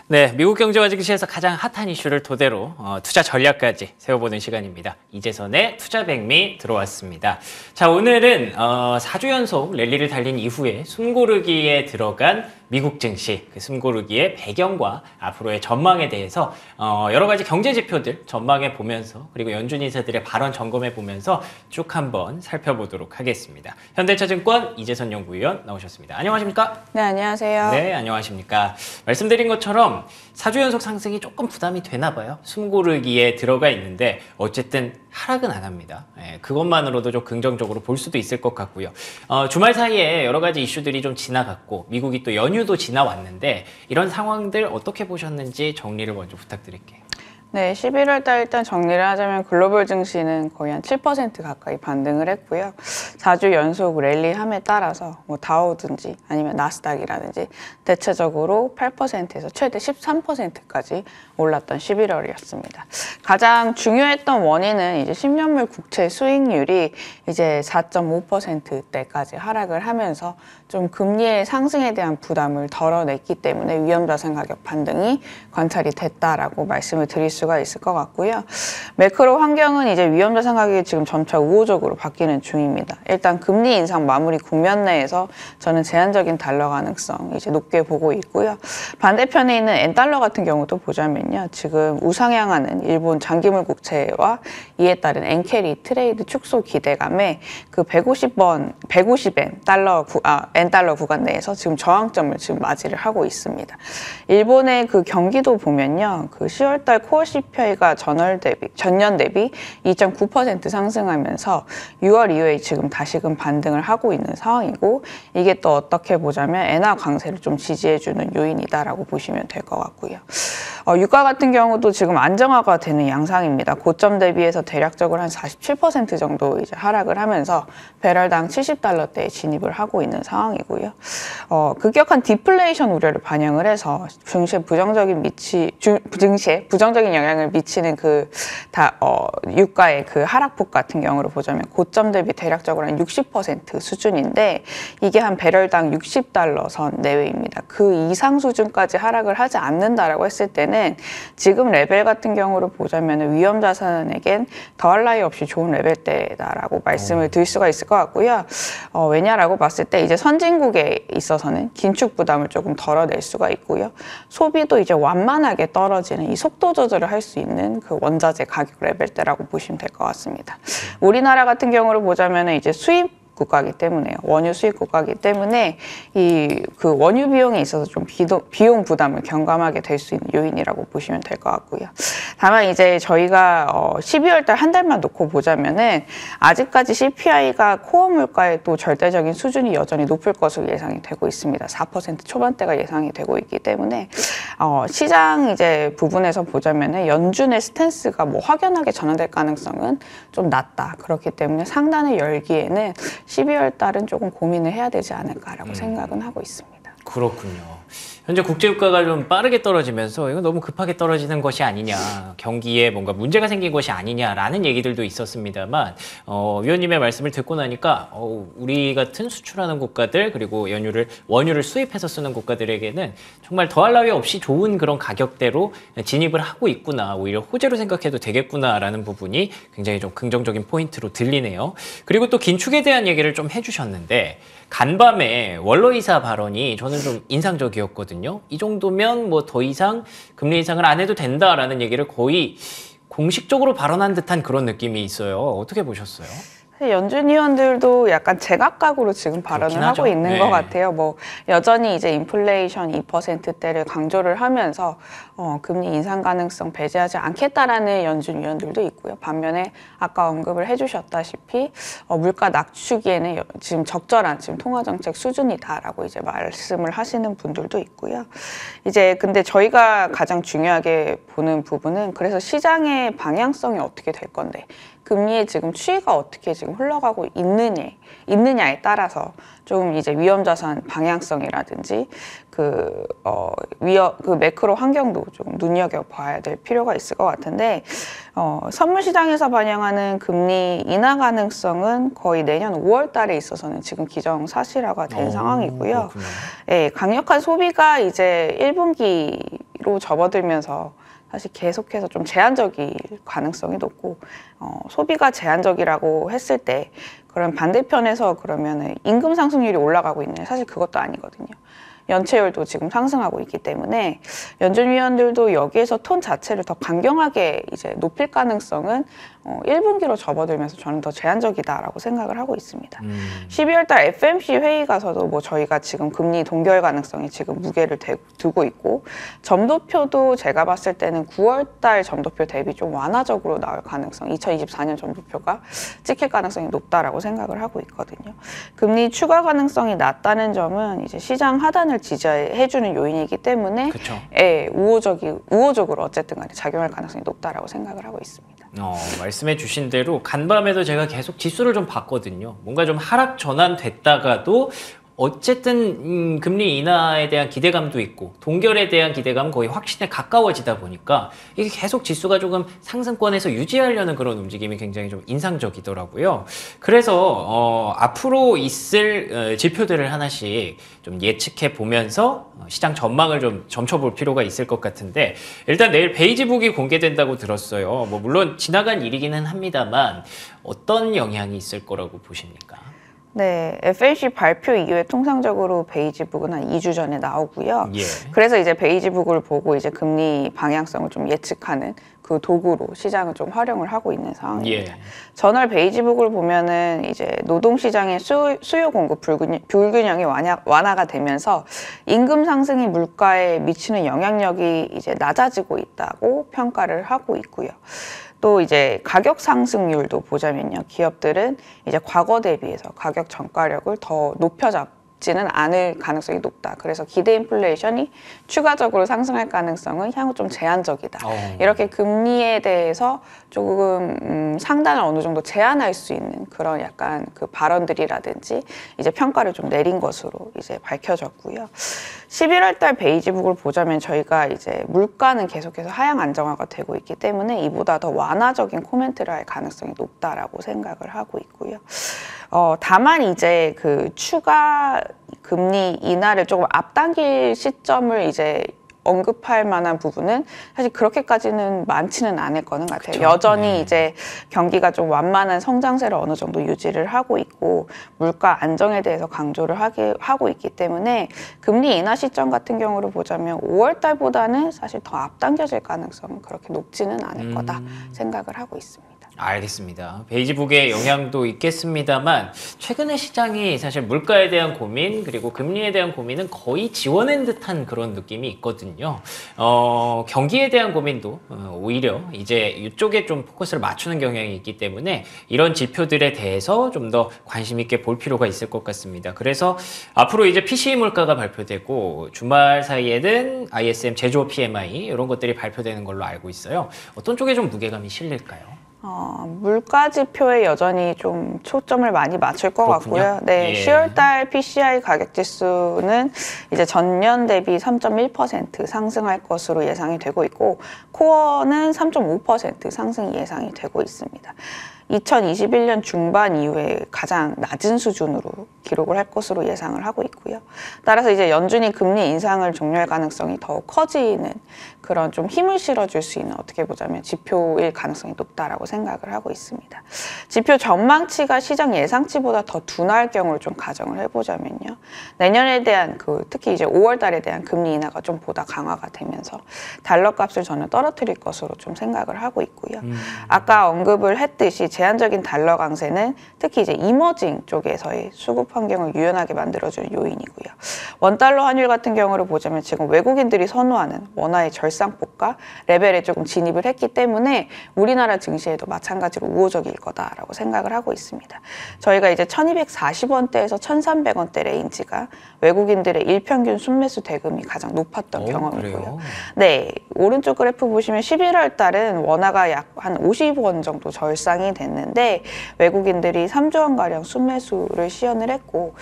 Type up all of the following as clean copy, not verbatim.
네, 미국 경제와 증시에서 가장 핫한 이슈를 토대로 투자 전략까지 세워보는 시간입니다. 이재선의 투자백미 들어왔습니다. 자, 오늘은 4주 연속 랠리를 달린 이후에 숨고르기에 들어간 미국 증시, 그 숨고르기의 배경과 앞으로의 전망에 대해서 여러 가지 경제 지표들 전망해 보면서 그리고 연준 인사들의 발언 점검해 보면서 쭉 한번 살펴보도록 하겠습니다. 현대차증권 이재선 연구위원 나오셨습니다. 안녕하십니까? 네, 안녕하세요. 네, 안녕하십니까? 말씀드린 것처럼 4주 연속 상승이 조금 부담이 되나 봐요. 숨고르기에 들어가 있는데 어쨌든 하락은 안 합니다. 그것만으로도 좀 긍정적으로 볼 수도 있을 것 같고요. 주말 사이에 여러 가지 이슈들이 좀 지나갔고 미국이 또 연휴도 지나왔는데 이런 상황들 어떻게 보셨는지 정리를 먼저 부탁드릴게요. 네, 11월 달 일단 정리를 하자면 글로벌 증시는 거의 한 7% 가까이 반등을 했고요. 4주 연속 랠리함에 따라서 뭐 다우든지 아니면 나스닥이라든지 대체적으로 8%에서 최대 13%까지 올랐던 11월이었습니다. 가장 중요했던 원인은 이제 10년물 국채 수익률이 이제 4.5%대까지 하락을 하면서 좀 금리의 상승에 대한 부담을 덜어냈기 때문에 위험자산 가격 반등이 관찰이 됐다라고 말씀을 드릴 수가 있을 것 같고요. 매크로 환경은 이제 위험자산 가격이 지금 점차 우호적으로 바뀌는 중입니다. 일단 금리 인상 마무리 국면 내에서 저는 제한적인 달러 가능성 이제 높게 보고 있고요. 반대편에 있는 엔달러 같은 경우도 보자면요. 지금 우상향하는 일본 장기물 국채와 이에 따른 엔캐리 트레이드 축소 기대감에 그 150엔 엔달러 구간 내에서 지금 저항점을 지금 맞이를 하고 있습니다. 일본의 그 경기도 보면요. 그 10월달 코어 CPI가 전년 대비 2.9% 상승하면서 6월 이후에 지금 다시금 반등을 하고 있는 상황이고 이게 또 어떻게 보자면 엔화 강세를 좀 지지해주는 요인이다라고 보시면 될 것 같고요. 유가 같은 경우도 지금 안정화가 되는 양상입니다. 고점 대비해서 대략적으로 한 47% 정도 이제 하락을 하면서 배럴당 70달러대에 진입을 하고 있는 상황이고요. 급격한 디플레이션 우려를 반영을 해서 증시에 부정적인 영향을 미치는 유가의 그 하락폭 같은 경우를 보자면 고점 대비 대략적으로 한 60% 수준인데 이게 한 배럴당 60달러 선 내외입니다. 그 이상 수준까지 하락을 하지 않는다라고 했을 때는 지금 레벨 같은 경우를 보자면 위험 자산에겐 더할 나위 없이 좋은 레벨대다라고 말씀을 드릴 수가 있을 것 같고요. 왜냐라고 봤을 때 이제 선진국에 있어서는 긴축 부담을 조금 덜어낼 수가 있고요. 소비도 이제 완만하게 떨어지는 이 속도 조절을 할 수 있는 그 원자재 가격 레벨대라고 보시면 될 것 같습니다. 우리나라 같은 경우를 보자면 이제 수입 국가이기 때문에요. 원유 수입 국가이기 때문에 그 원유 비용에 있어서 좀 비용 부담을 경감하게 될 수 있는 요인이라고 보시면 될 것 같고요. 다만 이제 저희가 12월 달 한 달만 놓고 보자면은 아직까지 CPI가 코어 물가의 또 절대적인 수준이 여전히 높을 것으로 예상이 되고 있습니다. 4% 초반대가 예상이 되고 있기 때문에 시장 이제 부분에서 보자면은 연준의 스탠스가 뭐 확연하게 전환될 가능성은 좀 낮다. 그렇기 때문에 상단을 열기에는 12월 달은 조금 고민을 해야 되지 않을까라고 생각은 하고 있습니다. 그렇군요. 현재 국제유가가 좀 빠르게 떨어지면서 이거 너무 급하게 떨어지는 것이 아니냐, 경기에 뭔가 문제가 생긴 것이 아니냐라는 얘기들도 있었습니다만 위원님의 말씀을 듣고 나니까 우리 같은 수출하는 국가들 그리고 원유를 수입해서 쓰는 국가들에게는 정말 더할 나위 없이 좋은 그런 가격대로 진입을 하고 있구나, 오히려 호재로 생각해도 되겠구나라는 부분이 굉장히 좀 긍정적인 포인트로 들리네요. 그리고 또 긴축에 대한 얘기를 좀 해주셨는데 간밤에 원로이사 발언이 저는 좀 인상적이었거든요. 이 정도면 뭐 더 이상 금리 인상을 안 해도 된다라는 얘기를 거의 공식적으로 발언한 듯한 그런 느낌이 있어요. 어떻게 보셨어요? 연준 의원들도 약간 제각각으로 지금 발언을 하고 하죠. 있는 것 같아요. 뭐 여전히 이제 인플레이션 2%대를 강조를 하면서 금리 인상 가능성 배제하지 않겠다라는 연준 의원들도 있고요. 반면에 아까 언급을 해주셨다시피 물가 낮추기에는 지금 적절한 지금 통화 정책 수준이다라고 이제 말씀을 하시는 분들도 있고요. 이제 근데 저희가 가장 중요하게 보는 부분은 그래서 시장의 방향성이 어떻게 될 건데. 금리의 지금 추이가 어떻게 지금 흘러가고 있느냐에 따라서 좀 이제 위험자산 방향성이라든지 그 매크로 환경도 좀 눈여겨봐야 될 필요가 있을 것 같은데 선물시장에서 반영하는 금리 인하 가능성은 거의 내년 5월 달에 있어서는 지금 기정사실화가 된 상황이고요. 그렇구나. 예, 강력한 소비가 이제 1분기로 금리로 접어들면서 사실 계속해서 좀 제한적일 가능성이 높고 소비가 제한적이라고 했을 때 그럼 반대편에서 그러면 임금 상승률이 올라가고 있는 사실 그것도 아니거든요. 연체율도 지금 상승하고 있기 때문에 연준위원들도 여기에서 톤 자체를 더 강경하게 이제 높일 가능성은 1분기로 접어들면서 저는 더 제한적이다라고 생각을 하고 있습니다. 12월 달 FMC 회의 가서도 뭐 저희가 지금 금리 동결 가능성이 지금 무게를 두고 있고 점도표도 제가 봤을 때는 9월 달 점도표 대비 좀 완화적으로 나올 가능성, 2024년 점도표가 찍힐 가능성이 높다라고 생각을 하고 있거든요. 금리 추가 가능성이 낮다는 점은 이제 시장 하단을 지지해주는 요인이기 때문에 그쵸. 예, 우호적으로 어쨌든 간에 작용할 가능성이 높다라고 생각을 하고 있습니다. 말씀해 주신 대로 간밤에도 제가 계속 지수를 좀 봤거든요. 뭔가 좀 하락 전환됐다가도 어쨌든 금리 인하에 대한 기대감도 있고 동결에 대한 기대감 거의 확신에 가까워지다 보니까 이게 계속 지수가 조금 상승권에서 유지하려는 그런 움직임이 굉장히 좀 인상적이더라고요. 그래서 앞으로 있을 지표들을 하나씩 좀 예측해 보면서 시장 전망을 좀 점쳐볼 필요가 있을 것 같은데 일단 내일 베이지북이 공개된다고 들었어요. 뭐 물론 지나간 일이기는 합니다만 어떤 영향이 있을 거라고 보십니까? 네, FMC 발표 이후에 통상적으로 베이지북은 한 2주 전에 나오고요. 예. 그래서 이제 베이지북을 보고 이제 금리 방향성을 좀 예측하는 그 도구로 시장을 좀 활용을 하고 있는 상황입니다. 예. 전월 베이지북을 보면은 이제 노동시장의 수요 공급 불균형이 완화가 되면서 임금 상승이 물가에 미치는 영향력이 이제 낮아지고 있다고 평가를 하고 있고요. 또 이제 가격 상승률도 보자면요. 기업들은 이제 과거 대비해서 가격 전가력을 더 높여잡지는 않을 가능성이 높다. 그래서 기대 인플레이션이 추가적으로 상승할 가능성은 향후 좀 제한적이다. 이렇게 금리에 대해서 조금 상단을 어느 정도 제한할 수 있는 그런 약간 그 발언들이라든지 이제 평가를 좀 내린 것으로 이제 밝혀졌고요. 11월 달 베이지북을 보자면 저희가 이제 물가는 계속해서 하향 안정화가 되고 있기 때문에 이보다 더 완화적인 코멘트를 할 가능성이 높다라고 생각을 하고 있고요. 다만 이제 그 추가 금리 인하를 조금 앞당길 시점을 이제 언급할 만한 부분은 사실 그렇게까지는 많지는 않을 거는 같아요. 그쵸? 여전히 네. 이제 경기가 좀 완만한 성장세를 어느 정도 유지를 하고 있고 물가 안정에 대해서 강조를 하고 있기 때문에 금리 인하 시점 같은 경우를 보자면 5월 달보다는 사실 더 앞당겨질 가능성은 그렇게 높지는 않을 거다 생각을 하고 있습니다. 알겠습니다. 베이지북의 영향도 있겠습니다만 최근에 시장이 사실 물가에 대한 고민 그리고 금리에 대한 고민은 거의 지워낸 듯한 그런 느낌이 있거든요. 경기에 대한 고민도 오히려 이제 이쪽에 좀 포커스를 맞추는 경향이 있기 때문에 이런 지표들에 대해서 좀 더 관심 있게 볼 필요가 있을 것 같습니다. 그래서 앞으로 이제 PCE 물가가 발표되고 주말 사이에는 ISM 제조업 PMI 이런 것들이 발표되는 걸로 알고 있어요. 어떤 쪽에 좀 무게감이 실릴까요? 물가 지표에 여전히 좀 초점을 많이 맞출 것 그렇군요. 같고요. 네, 예. 10월 달 PCI 가격 지수는 이제 전년 대비 3.1% 상승할 것으로 예상이 되고 있고 코어는 3.5% 상승 예상이 되고 있습니다. 2021년 중반 이후에 가장 낮은 수준으로 기록을 할 것으로 예상을 하고 있고요. 따라서 이제 연준이 금리 인상을 종료할 가능성이 더 커지는 그런 좀 힘을 실어줄 수 있는 어떻게 보자면 지표일 가능성이 높다라고 생각을 하고 있습니다. 지표 전망치가 시장 예상치보다 더 둔할 경우를 좀 가정을 해보자면요. 내년에 대한 특히 이제 5월 달에 대한 금리 인하가 좀 보다 강화가 되면서 달러 값을 저는 떨어뜨릴 것으로 좀 생각을 하고 있고요. 아까 언급을 했듯이 제한적인 달러 강세는 특히 이제 이머징 쪽에서의 수급 환경을 유연하게 만들어주는 요인이고요. 원달러 환율 같은 경우를 보자면 지금 외국인들이 선호하는 원화의 절상폭과 레벨에 조금 진입을 했기 때문에 우리나라 증시에도 마찬가지로 우호적일 거다라고 생각을 하고 있습니다. 저희가 이제 1240원대에서 1300원대 레인지가 외국인들의 일평균 순매수 대금이 가장 높았던 경험이고요. 그래요? 네, 오른쪽 그래프 보시면 11월 달은 원화가 약 한 50원 정도 절상이 됐는데 외국인들이 3조 원가량 순매수를 시연을 했고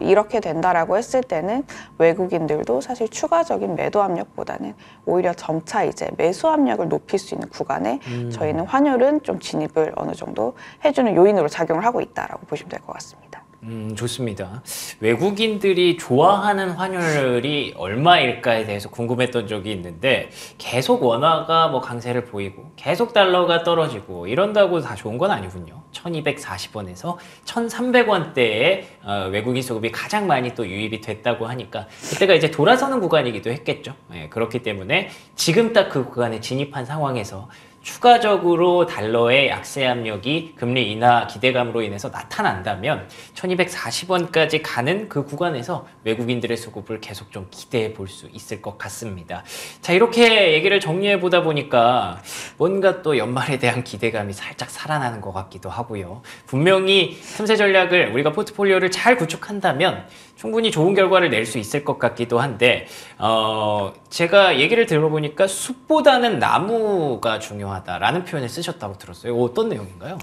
이렇게 된다라고 했을 때는 외국인들도 사실 추가적인 매도 압력보다는 오히려 점차 이제 매수 압력을 높일 수 있는 구간에 저희는 환율은 좀 진입을 어느 정도 해주는 요인으로 작용을 하고 있다라고 보시면 될 것 같습니다. 좋습니다. 외국인들이 좋아하는 환율이 얼마일까에 대해서 궁금했던 적이 있는데 계속 원화가 뭐 강세를 보이고 계속 달러가 떨어지고 이런다고 다 좋은 건 아니군요. 1240원에서 1300원대에 외국인 수급이 가장 많이 또 유입이 됐다고 하니까 그때가 이제 돌아서는 구간이기도 했겠죠. 예, 그렇기 때문에 지금 딱 그 구간에 진입한 상황에서 추가적으로 달러의 약세 압력이 금리 인하 기대감으로 인해서 나타난다면 1240원까지 가는 그 구간에서 외국인들의 수급을 계속 좀 기대해 볼 수 있을 것 같습니다. 자, 이렇게 얘기를 정리해 보다 보니까 뭔가 또 연말에 대한 기대감이 살짝 살아나는 것 같기도 하고요. 분명히 틈새 전략을 우리가 포트폴리오를 잘 구축한다면 충분히 좋은 결과를 낼 수 있을 것 같기도 한데 제가 얘기를 들어보니까 숲보다는 나무가 중요하다라는 표현을 쓰셨다고 들었어요. 어떤 내용인가요?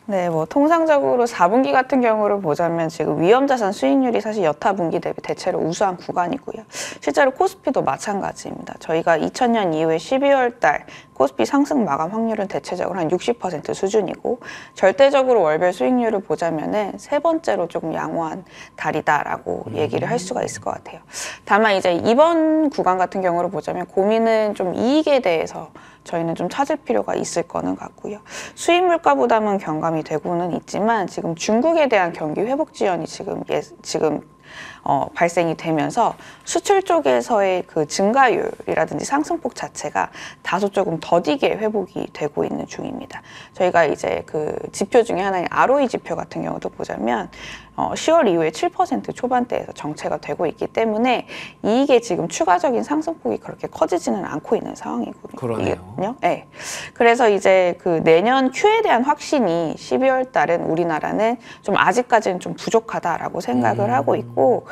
네, 뭐 통상적으로 4분기 같은 경우를 보자면 지금 위험자산 수익률이 사실 여타 분기 대비 대체로 우수한 구간이고요. 실제로 코스피도 마찬가지입니다. 저희가 2000년 이후에 12월 달 코스피 상승 마감 확률은 대체적으로 한 60% 수준이고 절대적으로 월별 수익률을 보자면은 세 번째로 조금 양호한 달이다라고 얘기를 할 수가 있을 것 같아요. 다만 이제 이번 구간 같은 경우를 보자면 고민은 좀 이익에 대해서 저희는 좀 찾을 필요가 있을 거는 같고요. 수입 물가 부담은 경감이 되고는 있지만 지금 중국에 대한 경기 회복 지연이 지금 발생이 되면서 수출 쪽에서의 그 증가율이라든지 상승폭 자체가 다소 조금 더디게 회복이 되고 있는 중입니다. 저희가 이제 그 지표 중에 하나인 ROE 지표 같은 경우도 보자면 10월 이후에 7% 초반대에서 정체가 되고 있기 때문에 이익의 지금 추가적인 상승폭이 그렇게 커지지는 않고 있는 상황이거든요. 그러네요. 네. 그래서 이제 그 내년 Q에 대한 확신이 12월 달은 우리나라는 좀 아직까지는 좀 부족하다라고 생각을 하고 있고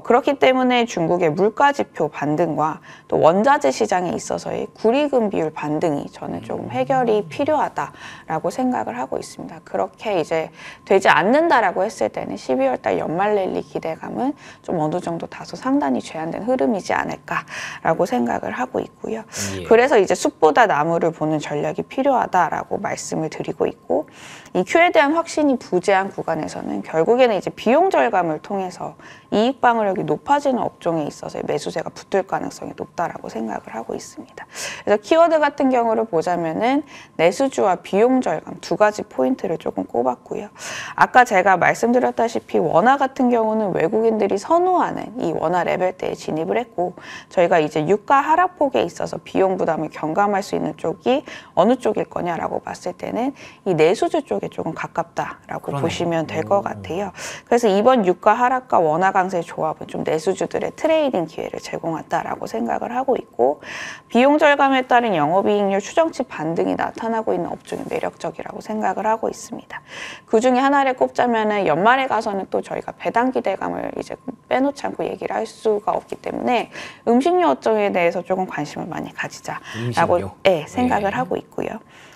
그렇기 때문에 중국의 물가 지표 반등과 또 원자재 시장에 있어서의 구리금 비율 반등이 저는 조금 해결이 필요하다라고 생각을 하고 있습니다. 그렇게 이제 되지 않는다라고 했을 때는 12월 달 연말 랠리 기대감은 좀 어느 정도 다소 상단이 제한된 흐름이지 않을까라고 생각을 하고 있고요. 예. 그래서 이제 숲보다 나무를 보는 전략이 필요하다라고 말씀을 드리고 있고 이 Q에 대한 확신이 부재한 구간에서는 결국에는 이제 비용 절감을 통해서 이익 방어력이 높아지는 업종에 있어서 매수세가 붙을 가능성이 높다라고 생각을 하고 있습니다. 그래서 키워드 같은 경우를 보자면은 내수주와 비용 절감 두 가지 포인트를 조금 꼽았고요. 아까 제가 말씀드렸다시피 원화 같은 경우는 외국인들이 선호하는 이 원화 레벨대에 진입을 했고 저희가 이제 유가 하락폭에 있어서 비용 부담을 경감할 수 있는 쪽이 어느 쪽일 거냐라고 봤을 때는 이 내수주 쪽에 조금 가깝다라고 그러네요. 보시면 될 것 같아요. 그래서 이번 유가 하락과 원화 강세의 조합은 좀 내수주들의 트레이딩 기회를 제공한다라고 생각을 하고 있고 비용 절감에 따른 영업이익률 추정치 반등이 나타나고 있는 업종이 매력적이라고 생각을 하고 있습니다. 그 중에 하나를 꼽자면은 연말에 가서는 또 저희가 배당 기대감을 이제 빼놓지 않고 얘기를 할 수가 없기 때문에 음식료 업종에 대해서 조금 관심을 많이 가지자라고 생각을 하고 있고요.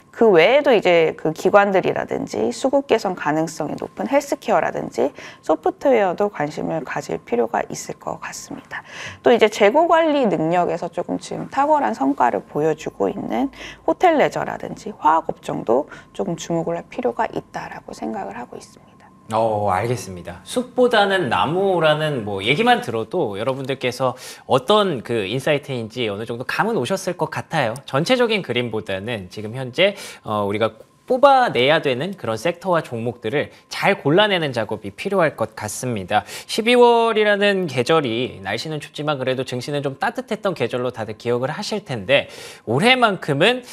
그 외에도 이제 그 기관들이라든지 수급 개선 가능성이 높은 헬스케어라든지 소프트웨어도 관심을 가질 필요가 있을 것 같습니다. 또 이제 재고 관리 능력에서 조금 지금 탁월한 성과를 보여주고 있는 호텔 레저라든지 화학 업종도 조금 주목을 할 필요가 있다라고 생각을 하고 있습니다. 알겠습니다. 숲보다는 나무라는 뭐 얘기만 들어도 여러분들께서 어떤 그 인사이트인지 어느 정도 감은 오셨을 것 같아요. 전체적인 그림보다는 지금 현재 우리가 뽑아내야 되는 그런 섹터와 종목들을 잘 골라내는 작업이 필요할 것 같습니다. 12월이라는 계절이 날씨는 춥지만 그래도 증시는 좀 따뜻했던 계절로 다들 기억을 하실 텐데 올해만큼은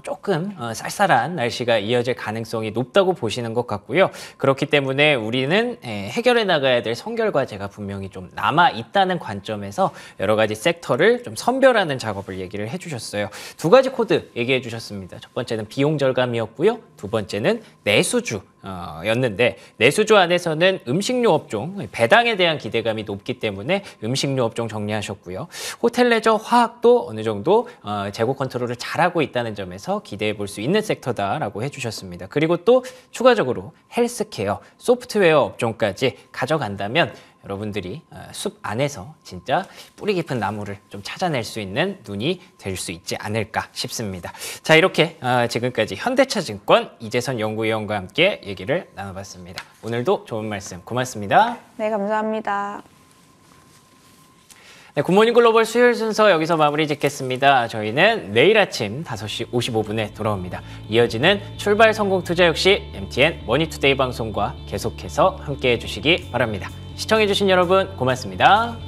조금 쌀쌀한 날씨가 이어질 가능성이 높다고 보시는 것 같고요. 그렇기 때문에 우리는 해결해 나가야 될 선결 과제가 분명히 좀 남아 있다는 관점에서 여러 가지 섹터를 좀 선별하는 작업을 얘기를 해주셨어요. 두 가지 코드 얘기해 주셨습니다. 첫 번째는 비용 절감이었고 두 번째는 내수주 였는데 내수주 안에서는 음식료 업종 배당에 대한 기대감이 높기 때문에 음식료 업종 정리하셨고요. 호텔 레저 화학도 어느 정도 재고 컨트롤을 잘하고 있다는 점에서 기대해 볼 수 있는 섹터다라고 해주셨습니다. 그리고 또 추가적으로 헬스케어, 소프트웨어 업종까지 가져간다면 여러분들이 숲 안에서 진짜 뿌리 깊은 나무를 좀 찾아낼 수 있는 눈이 될 수 있지 않을까 싶습니다. 자, 이렇게 지금까지 현대차증권 이재선 연구위원과 함께 얘기 얘기를 나눠봤습니다. 오늘도 좋은 말씀 고맙습니다. 네, 감사합니다. 네, 굿모닝 글로벌 수요일 순서 여기서 마무리 짓겠습니다. 저희는 내일 아침 5시 55분에 돌아옵니다. 이어지는 출발 성공 투자 역시 MTN 머니투데이 방송과 계속해서 함께해 주시기 바랍니다. 시청해 주신 여러분 고맙습니다.